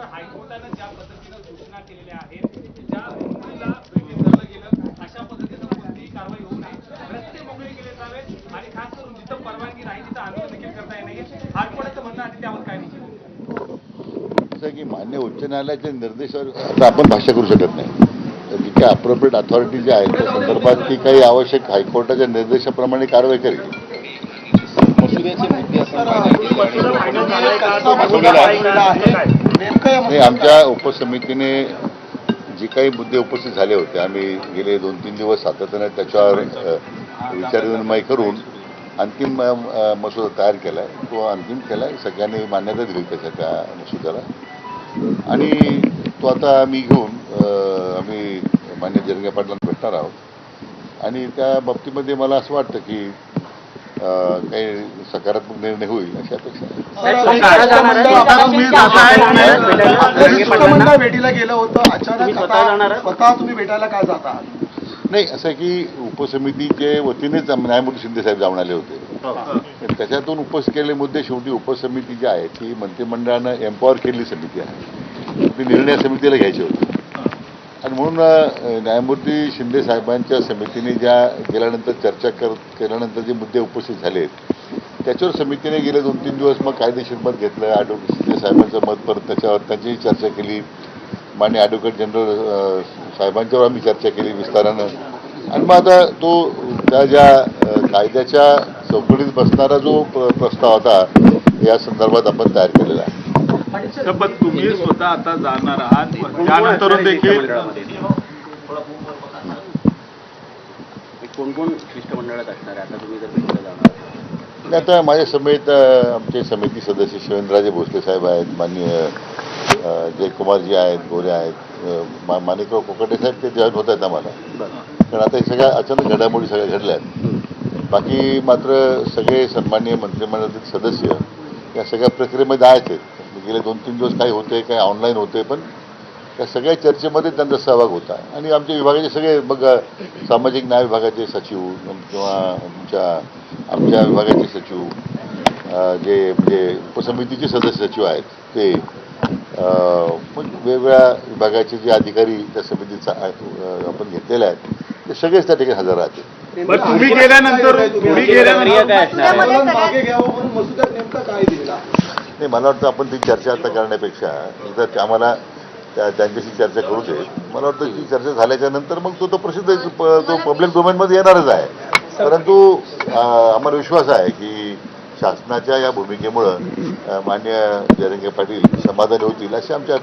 हायकोर्टाने ज्या पद्धतीने सूचना केलेल्या आहेत ज्या व्यक्तीला ब्रिटिश धरलं गेलं अशा पद्धतीनं कोणतीही कारवाई होऊ नये, रस्ते मोकळे केले जावेत आणि खास करून जिथं परवानगी नाही तिथं आंदोलन देखील करता येणार नाही. हायकोर्टाचं म्हणणं आहे त्यावर काय नाही की मान्य उच्च न्यायालयाच्या निर्देशावर आता आपण भाष्य करू शकत नाही. तर जी काही अप्रोप्रिएट अथॉरिटी जी आहे त्या संदर्भात ती काही आवश्यक हायकोर्टाच्या निर्देशाप्रमाणे कारवाई करेल. नाही, आमच्या उपसमितीने जे काही मुद्दे उपस्थित झाले होते आम्ही गेले 2-3 दिवस सातत्याने त्याच्यावर विचारविनिमय करून अंतिम मसुदा तयार केला आहे. तो अंतिम केला आहे, सगळ्यांनी मान्यता दिली त्याच्या त्या मसुद्याला आणि तो आता आम्ही घेऊन आम्ही मान्य जरंगे पाटलांना भेटणार आहोत आणि त्या बाबतीमध्ये मला असं वाटतं की काही सकारात्मक निर्णय होईल अशी अपेक्षा आहे. भेटीला गेलं होतं अचानक स्वतः तुम्ही भेटायला काय जात आहात? नाही, असं की उपसमितीचे वतीनेच न्यायमूर्ती शिंदे साहेब जाऊन आले होते. त्याच्यातून उपस्थित केलेले मुद्दे शेवटी उपसमिती जी आहे ती मंत्रिमंडळानं एम्पॉवर केलेली समिती आहे, ती निर्णय समितीला घ्यायची होती आणि म्हणून न्यायमूर्ती शिंदे साहेबांच्या समितीने ज्या गेल्यानंतर चर्चा केल्यानंतर जे मुद्दे उपस्थित झाले त्याच्यावर समितीने गेले 2-3 दिवस मग कायदेशीर मत घेतलं. ॲडव्होकेट शिंदे साहेबांचं मत परत त्याच्यावर त्यांचीही चर्चा केली. माननीय ॲडव्होकेट जनरल साहेबांच्यावर आम्ही चर्चा केली विस्तारानं आणि मग आता तो त्या ज्या कायद्याच्या चौकटीत बसणारा जो प्रस्ताव होता या संदर्भात आपण तयार केलेला आहे. पण तुम्ही स्वतः आता जाणार आहात त्यानंतर देखील कोण कोण शिष्टमंडळात असणार आहे आता तुम्ही जर भेटीला जाणार? आता माझ्या समेत आमचे समिती सदस्य शिवेंद्रराजे भोसले साहेब आहेत, माननीय जयकुमारजी आहेत, गोरे आहेत, माणिकराव कोकाटे साहेब ते जॉईन होत आहेत आम्हाला. कारण आता हे सगळ्या अचानक घडामोडी सगळ्या घडल्या आहेत. बाकी मात्र सगळे सन्माननीय मंत्रिमंडळातील सदस्य या सगळ्या प्रक्रियेमध्ये आहेत. गेले 2-3 दिवस काही होते, काही ऑनलाईन होते, पण त्या सगळ्या चर्चेमध्ये त्यांचा सहभाग होता आणि आमच्या विभागाचे सगळे मग सामाजिक न्याय विभागाचे सचिव किंवा आमच्या विभागाचे सचिव जे म्हणजे उपसमितीचे सदस्य सचिव आहेत ते मग वेगवेगळ्या विभागाचे जे अधिकारी त्या समितीचा आपण घेतलेले आहेत ते सगळेच त्या ठिकाणी हजर राहतील. तुम्ही गेल्यानंतर नाही, मला वाटतं आपण ती चर्चा आता करण्यापेक्षा जर आम्हाला त्यांच्याशी चर्चा करू दे. मला वाटतं ती चर्चा झाल्याच्या नंतर मग तो प्रसिद्ध तो पब्लिक डोमेनमध्ये येणारच आहे. परंतु आम्हाला विश्वास आहे की शासनाच्या या भूमिकेमुळं माननीय जरंगे पाटील समाधानी होतील अशी आमच्या